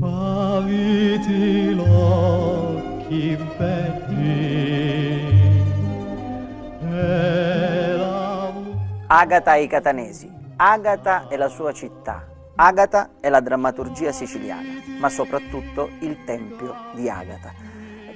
aviti l'occhi belli e la... Agata ai catanesi, Agata e la sua città, Agata e la drammaturgia siciliana, ma soprattutto il tempio di Agata.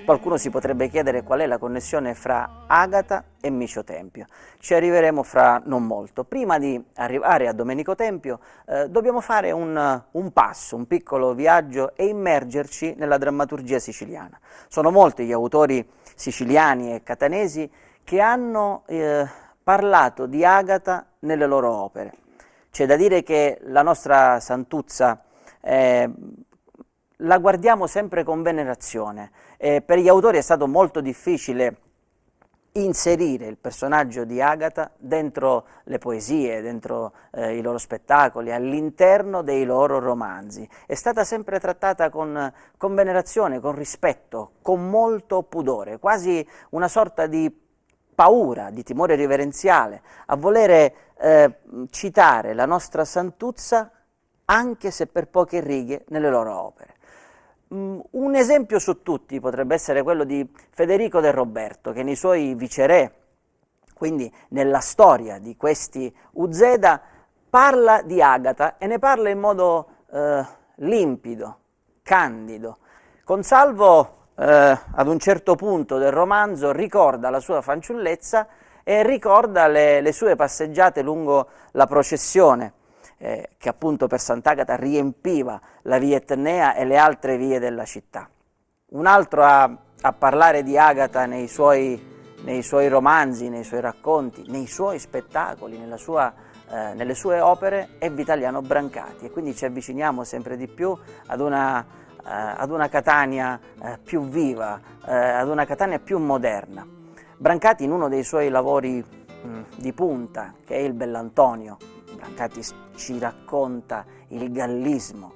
Qualcuno si potrebbe chiedere qual è la connessione fra Agata e Micio Tempio. Ci arriveremo fra non molto. Prima di arrivare a Domenico Tempio dobbiamo fare un passo, un piccolo viaggio e immergerci nella drammaturgia siciliana. Sono molti gli autori siciliani e catanesi che hanno parlato di Agata nelle loro opere. C'è da dire che la nostra Santuzza la guardiamo sempre con venerazione. Per gli autori è stato molto difficile inserire il personaggio di Agata dentro le poesie, dentro i loro spettacoli, all'interno dei loro romanzi. È stata sempre trattata con venerazione, con rispetto, con molto pudore, quasi una sorta di paura, di timore reverenziale, a volere citare la nostra Santuzza anche se per poche righe nelle loro opere. Un esempio su tutti potrebbe essere quello di Federico del Roberto, che nei suoi Viceré, quindi nella storia di questi Uzeda, parla di Agata e ne parla in modo limpido, candido. Consalvo ad un certo punto del romanzo ricorda la sua fanciullezza e ricorda le sue passeggiate lungo la processione che appunto per Sant'Agata riempiva la via Etnea e le altre vie della città. Un altro a parlare di Agata nei suoi romanzi, nei suoi racconti, nei suoi spettacoli, nelle sue opere è Vitaliano Brancati, e quindi ci avviciniamo sempre di più ad una Catania più viva, ad una Catania più moderna. Brancati in uno dei suoi lavori di punta, che è il Bell'Antonio, Brancati ci racconta il gallismo,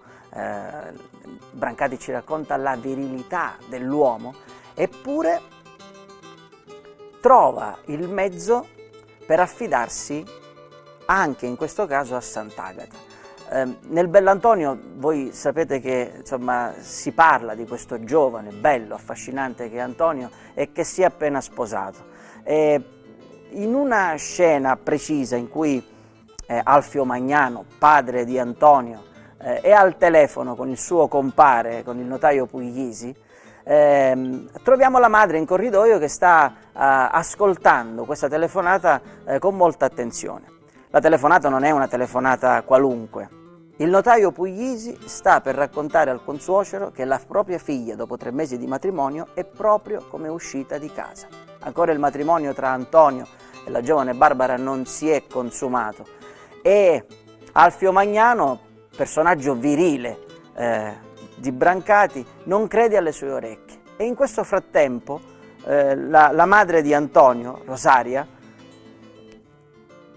Brancati ci racconta la virilità dell'uomo, eppure trova il mezzo per affidarsi anche in questo caso a Sant'Agata. Nel Bell'Antonio voi sapete che insomma, si parla di questo giovane, bello, affascinante che è Antonio e che si è appena sposato. In una scena precisa in cui Alfio Magnano, padre di Antonio, è al telefono con il suo compare, con il notaio Puglisi, troviamo la madre in corridoio che sta ascoltando questa telefonata con molta attenzione. La telefonata non è una telefonata qualunque. Il notaio Puglisi sta per raccontare al consuocero che la propria figlia, dopo 3 mesi di matrimonio, è proprio come uscita di casa. Ancora il matrimonio tra Antonio e la giovane Barbara non si è consumato. E Alfio Magnano, personaggio virile di Brancati, non crede alle sue orecchie. E in questo frattempo la madre di Antonio, Rosaria,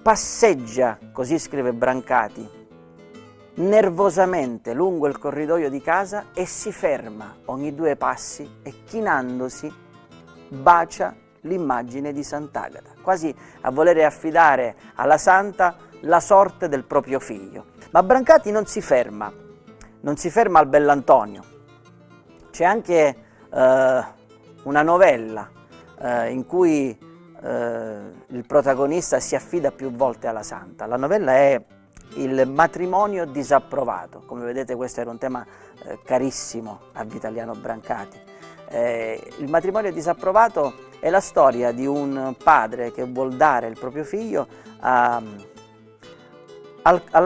passeggia, così scrive Brancati, nervosamente lungo il corridoio di casa e si ferma ogni 2 passi e chinandosi bacia l'immagine di Sant'Agata, quasi a volere affidare alla santa la sorte del proprio figlio. Ma Brancati non si ferma al Bell'Antonio. C'è anche una novella in cui il protagonista si affida più volte alla santa. La novella è Il matrimonio disapprovato. Come vedete questo era un tema carissimo a Vitaliano Brancati. Il matrimonio disapprovato è la storia di un padre che vuol dare il proprio figlio alla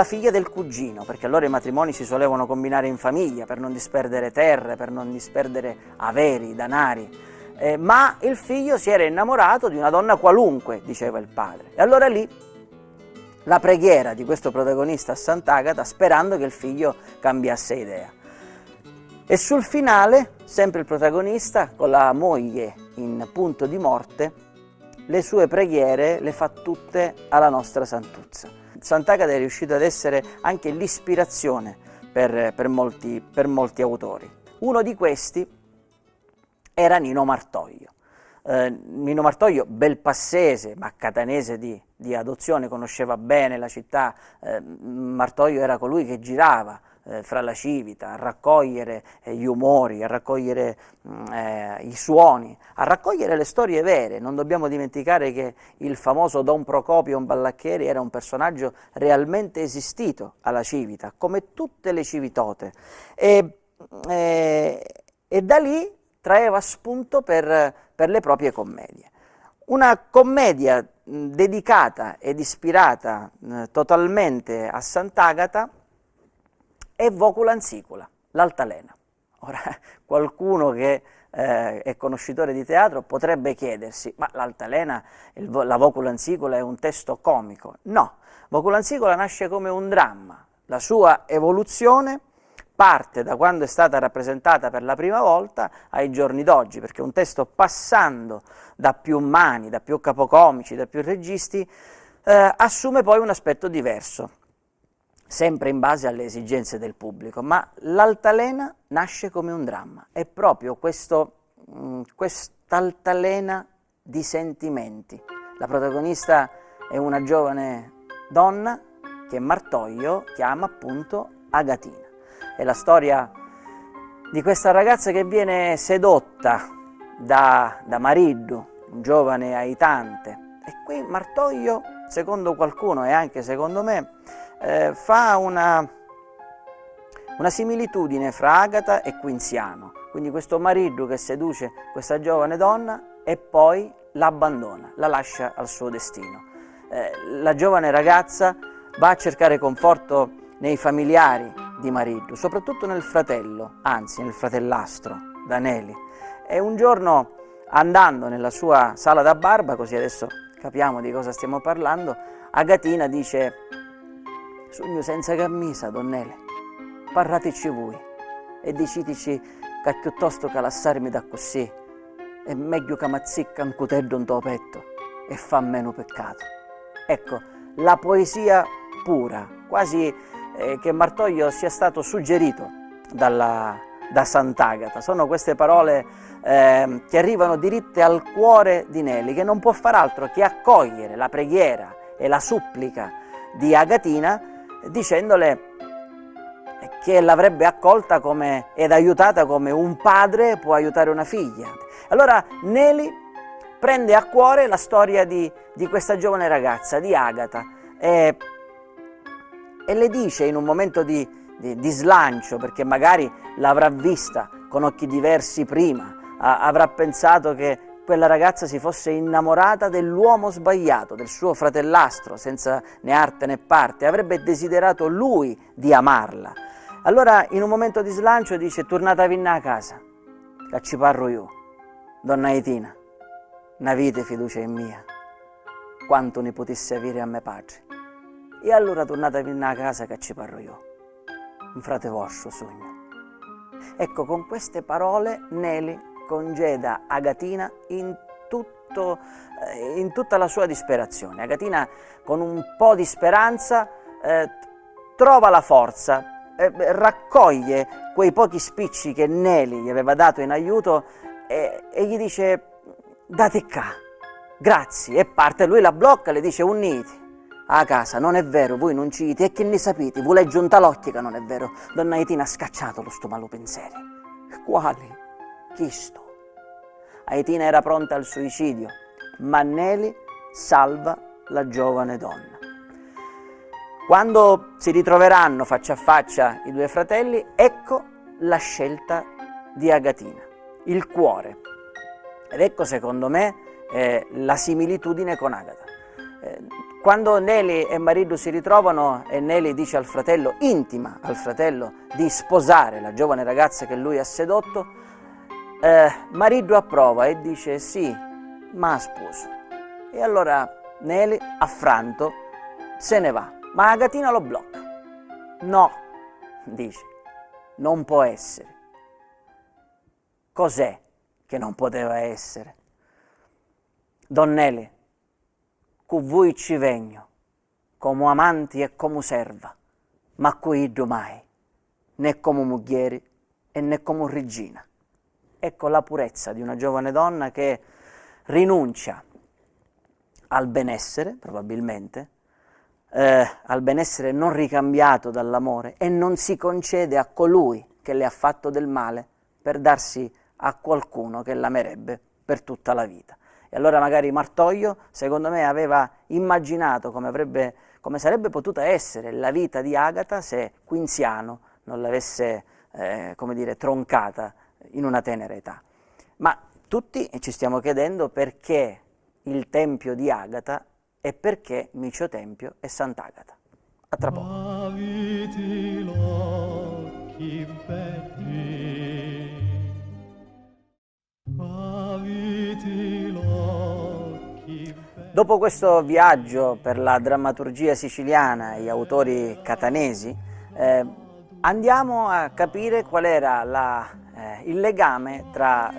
figlia del cugino, perché allora i matrimoni si solevano combinare in famiglia per non disperdere terre, per non disperdere averi, danari, ma il figlio si era innamorato di una donna qualunque, diceva il padre. E allora lì la preghiera di questo protagonista a Sant'Agata, sperando che il figlio cambiasse idea. E sul finale, sempre il protagonista, con la moglie in punto di morte, le sue preghiere le fa tutte alla nostra Santuzza. Sant'Agata è riuscito ad essere anche l'ispirazione per molti autori. Uno di questi era Nino Martoglio. Nino Martoglio, belpassese ma catanese di adozione, conosceva bene la città. Martoglio era colui che girava fra la civita, a raccogliere gli umori, a raccogliere i suoni, a raccogliere le storie vere. Non dobbiamo dimenticare che il famoso Don Procopio Ballaccheri era un personaggio realmente esistito alla civita, come tutte le civitote, e da lì traeva spunto per le proprie commedie. Una commedia dedicata ed ispirata totalmente a Sant'Agata è Vocula Ansicula, l'altalena. Ora, qualcuno che è conoscitore di teatro potrebbe chiedersi, ma l'altalena, la Vocula Ansicula è un testo comico? No, Vocula Ansicula nasce come un dramma. La sua evoluzione parte da quando è stata rappresentata per la prima volta ai giorni d'oggi, perché un testo, passando da più mani, da più capocomici, da più registi, assume poi un aspetto diverso, sempre in base alle esigenze del pubblico, ma l'altalena nasce come un dramma, è proprio quest'altalena di sentimenti. La protagonista è una giovane donna che Martoglio chiama appunto Agatina. È la storia di questa ragazza che viene sedotta da Mariddu, un giovane aitante, e qui Martoglio, secondo qualcuno e anche secondo me, fa una similitudine fra Agata e Quinziano, quindi questo Mariddu che seduce questa giovane donna e poi l'abbandona, la lascia al suo destino. La giovane ragazza va a cercare conforto nei familiari di Mariddu, soprattutto nel fratello, anzi nel fratellastro, Daneli. E un giorno, andando nella sua sala da barba, così adesso capiamo di cosa stiamo parlando, Agatina dice: «Sogno senza cammisa, Donnele, parrateci voi e dicitici che piuttosto che lassarmi da così è meglio che mazzicca un cutello in tuo petto e fa meno peccato». Ecco, la poesia pura, quasi che Martoglio sia stato suggerito da Sant'Agata. Sono queste parole che arrivano diritte al cuore di Nelli, che non può far altro che accogliere la preghiera e la supplica di Agatina, dicendole che l'avrebbe accolta ed aiutata come un padre può aiutare una figlia. Allora Nelli prende a cuore la storia di questa giovane ragazza, di Agata, e le dice in un momento di slancio, perché magari l'avrà vista con occhi diversi prima, avrà pensato che quella ragazza si fosse innamorata dell'uomo sbagliato, del suo fratellastro, senza né arte né parte, avrebbe desiderato lui di amarla. Allora in un momento di slancio dice: «Tornatavi a casa, che ci parlo io, donna Aitina, una vita fiducia in mia, quanto ne potesse avere a me padre. E allora tornatevi a casa che ci parlo io, un frate vostro sogno». Ecco, con queste parole Nelli congeda Agatina in tutta la sua disperazione. Agatina, con un po' di speranza, trova la forza, raccoglie quei pochi spicci che Nelli gli aveva dato in aiuto e gli dice: «Date qua, grazie», e parte. Lui la blocca, le dice: «Unniti a casa, non è vero, voi non ci ite, e che ne sapete, voi leggi un talocchio che non è vero». Donna Aitina ha scacciato lo sto malo pensieri. Quali? Chi sto? Aitina era pronta al suicidio, ma Nelli salva la giovane donna. Quando si ritroveranno faccia a faccia i due fratelli, ecco la scelta di Agatina, il cuore. Ed ecco, secondo me, la similitudine con Agata. Quando Nelli e Mariddu si ritrovano e Nelli dice al fratello, intima al fratello, di sposare la giovane ragazza che lui ha sedotto, Mariddu approva e dice: «Sì, ma sposo». E allora Nelli, affranto, se ne va, ma Agatina lo blocca. «No», dice, «non può essere». Cos'è che non poteva essere? «Don Nelli, cu voi ci vegno, come amanti e come serva, ma qui mai, né come muglieri e né come regina». Ecco la purezza di una giovane donna che rinuncia al benessere, probabilmente, al benessere non ricambiato dall'amore e non si concede a colui che le ha fatto del male per darsi a qualcuno che l'amerebbe per tutta la vita. E allora magari Martoglio, secondo me, aveva immaginato come sarebbe potuta essere la vita di Agata se Quinziano non l'avesse, come dire, troncata in una tenera età. Ma tutti ci stiamo chiedendo perché il tempio di Agata e perché Micio Tempio e Sant'Agata. A tra poco. Aviti l'occhi belli, aviti l'occhi belli. Dopo questo viaggio per la drammaturgia siciliana e gli autori catanesi, andiamo a capire qual era il legame tra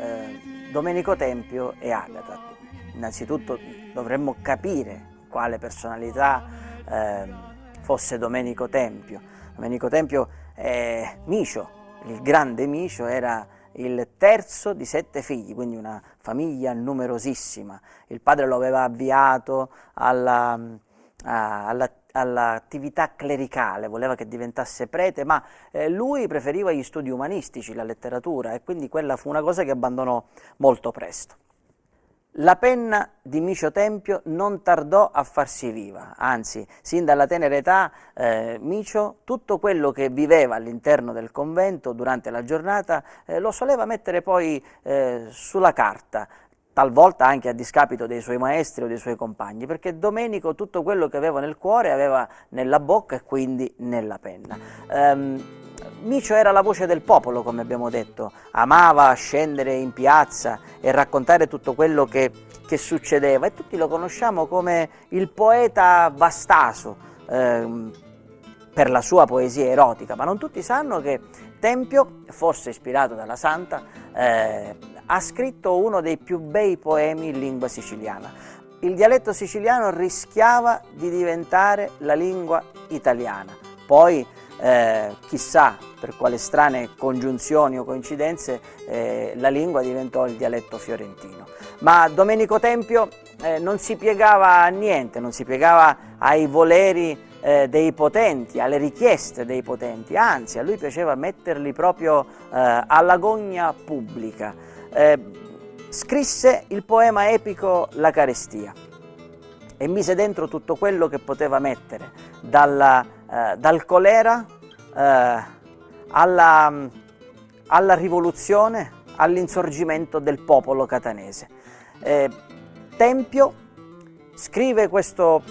Domenico Tempio e Agata. Innanzitutto dovremmo capire quale personalità fosse Domenico Tempio. Domenico Tempio è Micio, il grande Micio, era il terzo di 7 figli, quindi una famiglia numerosissima. Il padre lo aveva avviato all'attività clericale, voleva che diventasse prete, ma lui preferiva gli studi umanistici, la letteratura, e quindi quella fu una cosa che abbandonò molto presto. La penna di Micio Tempio non tardò a farsi viva, anzi, sin dalla tenera età Micio tutto quello che viveva all'interno del convento durante la giornata lo soleva mettere poi sulla carta, talvolta anche a discapito dei suoi maestri o dei suoi compagni, perché Domenico tutto quello che aveva nel cuore aveva nella bocca e quindi nella penna. Micio era la voce del popolo, come abbiamo detto, amava scendere in piazza e raccontare tutto quello che succedeva, e tutti lo conosciamo come il poeta Vastaso per la sua poesia erotica, ma non tutti sanno che Tempio, forse ispirato dalla Santa, ha scritto uno dei più bei poemi in lingua siciliana. Il dialetto siciliano rischiava di diventare la lingua italiana, poi chissà per quale strane congiunzioni o coincidenze la lingua diventò il dialetto fiorentino. Ma Domenico Tempio non si piegava a niente, non si piegava ai voleri dei potenti, alle richieste dei potenti, anzi a lui piaceva metterli proprio alla gogna pubblica. Scrisse il poema epico La carestia e mise dentro tutto quello che poteva mettere, dal colera alla rivoluzione, all'insorgimento del popolo catanese. Tempio scrive questo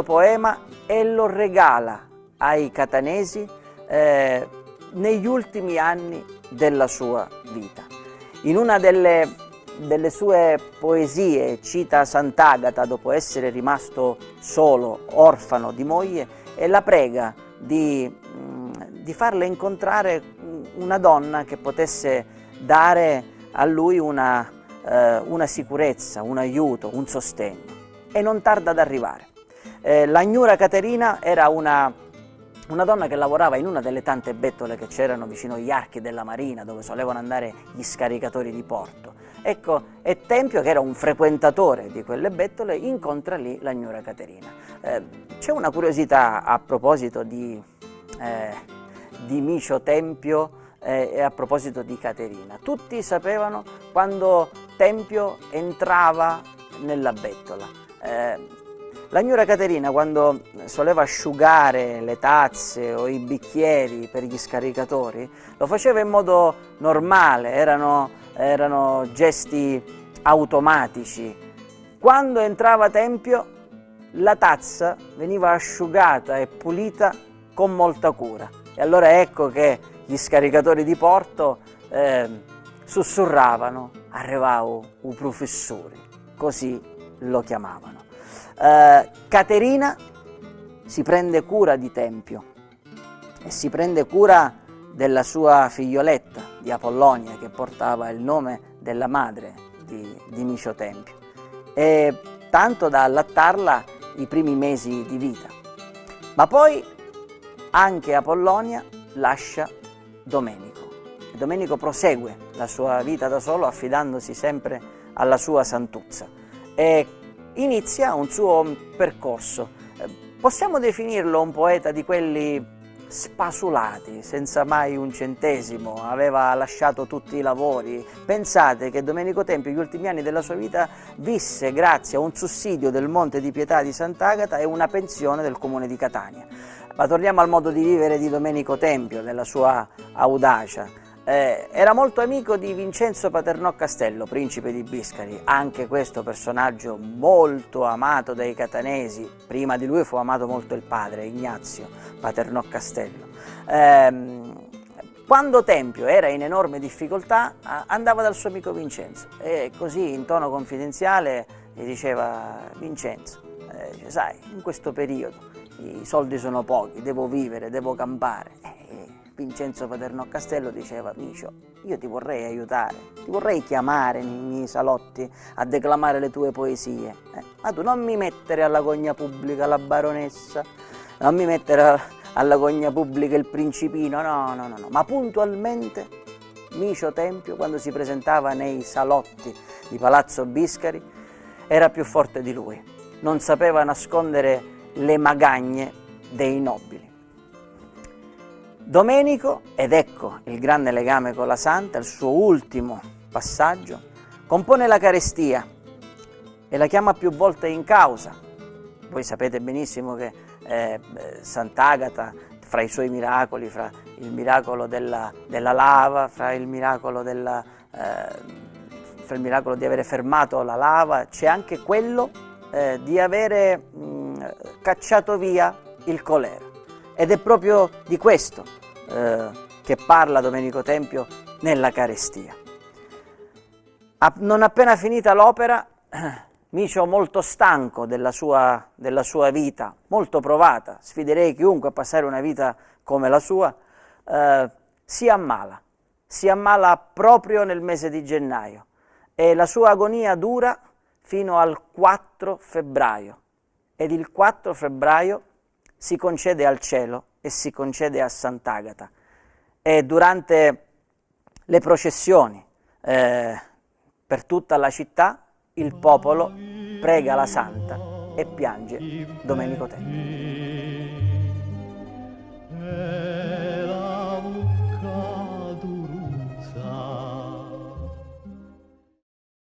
poema e lo regala ai catanesi negli ultimi anni della sua vita. In una delle sue poesie cita Sant'Agata dopo essere rimasto solo, orfano di moglie, e la prega di farle incontrare una donna che potesse dare a lui una sicurezza, un aiuto, un sostegno, e non tarda ad arrivare. La Gnura Caterina era una donna che lavorava in una delle tante bettole che c'erano vicino agli archi della marina, dove solevano andare gli scaricatori di porto. Ecco, e Tempio, che era un frequentatore di quelle bettole, incontra lì la Gnura Caterina. C'è una curiosità a proposito di Micio Tempio e a proposito di Caterina. Tutti sapevano quando Tempio entrava nella bettola. La Gnura Caterina, quando soleva asciugare le tazze o i bicchieri per gli scaricatori, lo faceva in modo normale, erano gesti automatici. Quando entrava Tempio, la tazza veniva asciugata e pulita con molta cura. E allora ecco che gli scaricatori di porto sussurravano «Arrivau u professore», così lo chiamavano. Caterina si prende cura di Tempio e si prende cura della sua figlioletta, di Apollonia, che portava il nome della madre di Micio Tempio, e tanto da allattarla i primi mesi di vita. Ma poi anche Apollonia lascia Domenico. Domenico prosegue la sua vita da solo, affidandosi sempre alla sua santuzza, e inizia un suo percorso. Possiamo definirlo un poeta di quelli spasulati, senza mai un centesimo, aveva lasciato tutti i lavori. Pensate che Domenico Tempio gli ultimi anni della sua vita visse grazie a un sussidio del Monte di Pietà di Sant'Agata e una pensione del comune di Catania. Ma torniamo al modo di vivere di Domenico Tempio, della sua audacia. Era molto amico di Vincenzo Paternò Castello, principe di Biscari, anche questo personaggio molto amato dai catanesi. Prima di lui fu amato molto il padre, Ignazio Paternò Castello. Quando Tempio era in enorme difficoltà andava dal suo amico Vincenzo e così in tono confidenziale gli diceva: Vincenzo, sai, in questo periodo i soldi sono pochi, devo vivere, devo campare. Vincenzo Paternò Castello diceva: Micio, io ti vorrei aiutare, ti vorrei chiamare nei miei salotti a declamare le tue poesie, ma tu non mi mettere alla gogna pubblica la baronessa, non mi mettere alla gogna pubblica il principino, no, ma puntualmente Micio Tempio, quando si presentava nei salotti di Palazzo Biscari, era più forte di lui, non sapeva nascondere le magagne dei nobili. Domenico, ed ecco il grande legame con la Santa, il suo ultimo passaggio, compone la Carestia e la chiama più volte in causa. Voi sapete benissimo che Sant'Agata, fra i suoi miracoli, fra il miracolo della lava, fra il miracolo di avere fermato la lava, c'è anche quello di avere cacciato via il colera. Ed è proprio di questo che parla Domenico Tempio nella Carestia. Non appena finita l'opera, Micio, molto stanco della sua vita, molto provata, sfiderei chiunque a passare una vita come la sua, si ammala proprio nel mese di gennaio e la sua agonia dura fino al 4 febbraio ed il 4 febbraio si concede al cielo e si concede a Sant'Agata e durante le processioni per tutta la città il popolo prega la Santa e piange Domenico Tempio.